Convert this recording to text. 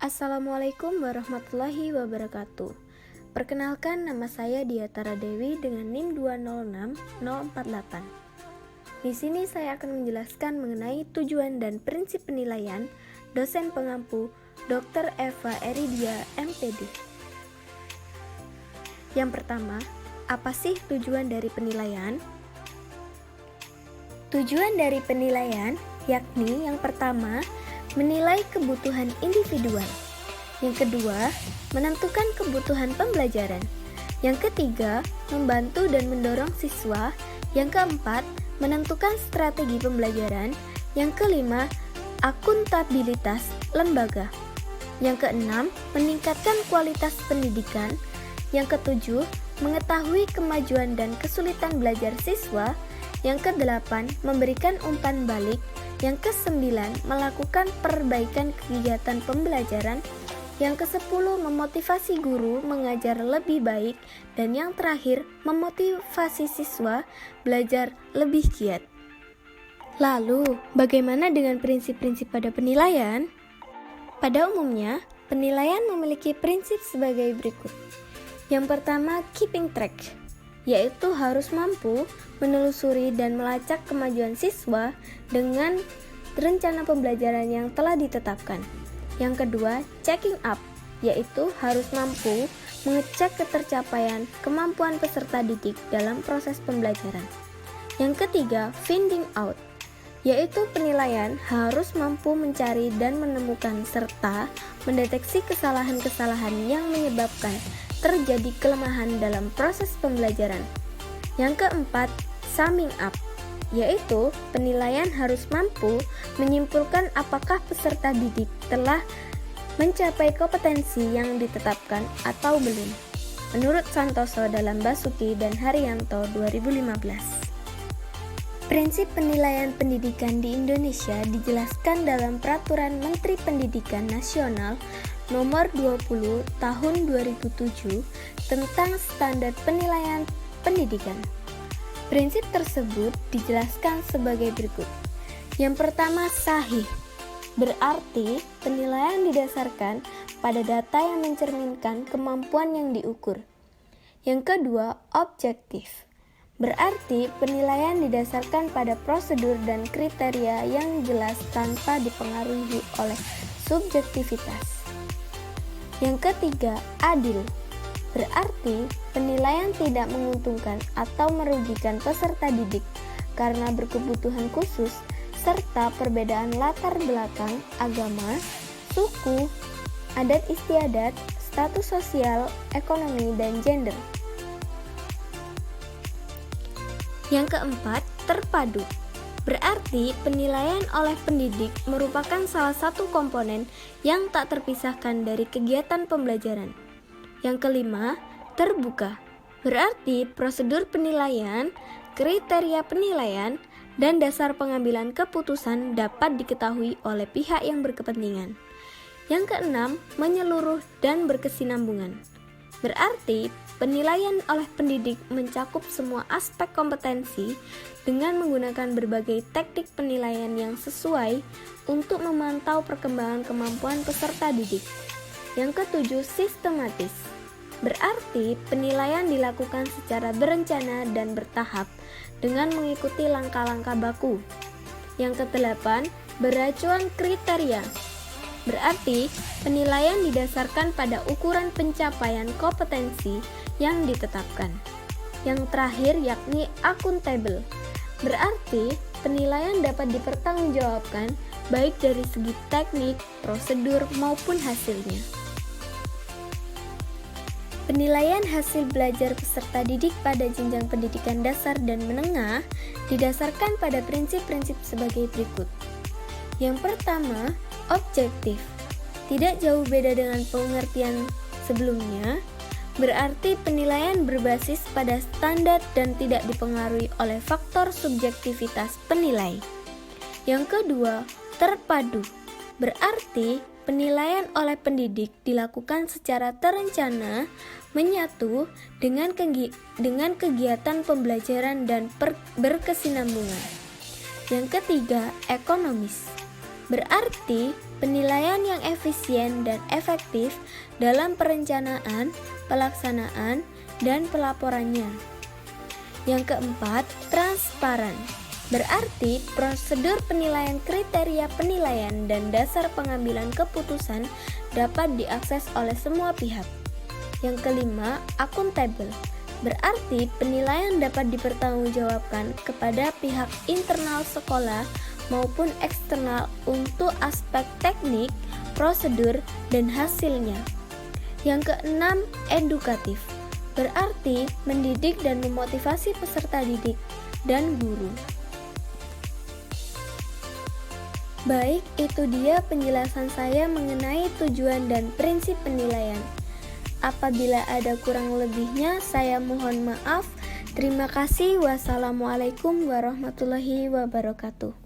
Assalamualaikum warahmatullahi wabarakatuh. Perkenalkan, nama saya Diatara Dewi dengan NIM 206048. Di sini saya akan menjelaskan mengenai tujuan dan prinsip penilaian dosen pengampu Dr. Eva Eridia, MPD. Yang pertama, apa sih tujuan dari penilaian? Tujuan dari penilaian yakni yang pertama, menilai kebutuhan individual. Yang kedua, menentukan kebutuhan pembelajaran. Yang ketiga, membantu dan mendorong siswa. Yang keempat, menentukan strategi pembelajaran. Yang kelima, akuntabilitas lembaga. Yang keenam, meningkatkan kualitas pendidikan. Yang ketujuh, mengetahui kemajuan dan kesulitan belajar siswa. Yang kedelapan, memberikan umpan balik. Yang kesembilan, melakukan perbaikan kegiatan pembelajaran. Yang kesepuluh, memotivasi guru mengajar lebih baik. Dan yang terakhir, memotivasi siswa belajar lebih giat. Lalu, bagaimana dengan prinsip-prinsip pada penilaian? Pada umumnya, penilaian memiliki prinsip sebagai berikut. Yang pertama, keeping track, yaitu harus mampu menelusuri dan melacak kemajuan siswa dengan rencana pembelajaran yang telah ditetapkan. Yang kedua, checking up, yaitu harus mampu mengecek ketercapaian kemampuan peserta didik dalam proses pembelajaran. Yang ketiga, finding out, yaitu penilaian harus mampu mencari dan menemukan serta mendeteksi kesalahan-kesalahan yang menyebabkan terjadi kelemahan dalam proses pembelajaran. Yang keempat, summing up, yaitu penilaian harus mampu menyimpulkan apakah peserta didik telah mencapai kompetensi yang ditetapkan atau belum, menurut Santoso dalam Basuki dan Haryanto 2015. Prinsip penilaian pendidikan di Indonesia dijelaskan dalam Peraturan Menteri Pendidikan Nasional Nomor 20 Tahun 2007 tentang Standar Penilaian Pendidikan. Prinsip tersebut dijelaskan sebagai berikut. Yang pertama, sahih, berarti penilaian didasarkan pada data yang mencerminkan kemampuan yang diukur. Yang kedua, objektif, berarti penilaian didasarkan pada prosedur dan kriteria yang jelas tanpa dipengaruhi oleh subjektivitas. Yang ketiga, adil, berarti penilaian tidak menguntungkan atau merugikan peserta didik karena berkebutuhan khusus serta perbedaan latar belakang, agama, suku, adat istiadat, status sosial, ekonomi, dan gender. Yang keempat, terpadu, berarti penilaian oleh pendidik merupakan salah satu komponen yang tak terpisahkan dari kegiatan pembelajaran. Yang kelima, terbuka, berarti prosedur penilaian, kriteria penilaian, dan dasar pengambilan keputusan dapat diketahui oleh pihak yang berkepentingan. Yang keenam, menyeluruh dan berkesinambungan, berarti penilaian oleh pendidik mencakup semua aspek kompetensi dengan menggunakan berbagai teknik penilaian yang sesuai untuk memantau perkembangan kemampuan peserta didik. Yang ketujuh, sistematis, berarti penilaian dilakukan secara berencana dan bertahap dengan mengikuti langkah-langkah baku. Yang kedelapan, beracuan kriteria, berarti penilaian didasarkan pada ukuran pencapaian kompetensi yang ditetapkan. Yang terakhir yakni akuntabel, berarti penilaian dapat dipertanggungjawabkan baik dari segi teknik, prosedur, maupun hasilnya. Penilaian hasil belajar peserta didik pada jenjang pendidikan dasar dan menengah didasarkan pada prinsip-prinsip sebagai berikut. Yang pertama, objektif, tidak jauh beda dengan pengertian sebelumnya, berarti penilaian berbasis pada standar dan tidak dipengaruhi oleh faktor subjektivitas penilai. Yang kedua, terpadu, berarti penilaian oleh pendidik dilakukan secara terencana, menyatu dengan kegiatan pembelajaran dan berkesinambungan. Yang ketiga, ekonomis, berarti penilaian yang efisien dan efektif dalam perencanaan, pelaksanaan, dan pelaporannya. Yang keempat, transparan. Berarti prosedur penilaian, kriteria penilaian, dan dasar pengambilan keputusan dapat diakses oleh semua pihak. Yang kelima, akuntabel. Berarti penilaian dapat dipertanggungjawabkan kepada pihak internal sekolah maupun eksternal untuk aspek teknik, prosedur, dan hasilnya. Yang keenam, edukatif. Berarti mendidik dan memotivasi peserta didik dan guru. Baik, itu dia penjelasan saya mengenai tujuan dan prinsip penilaian. Apabila ada kurang lebihnya, saya mohon maaf. Terima kasih. Wassalamualaikum warahmatullahi wabarakatuh.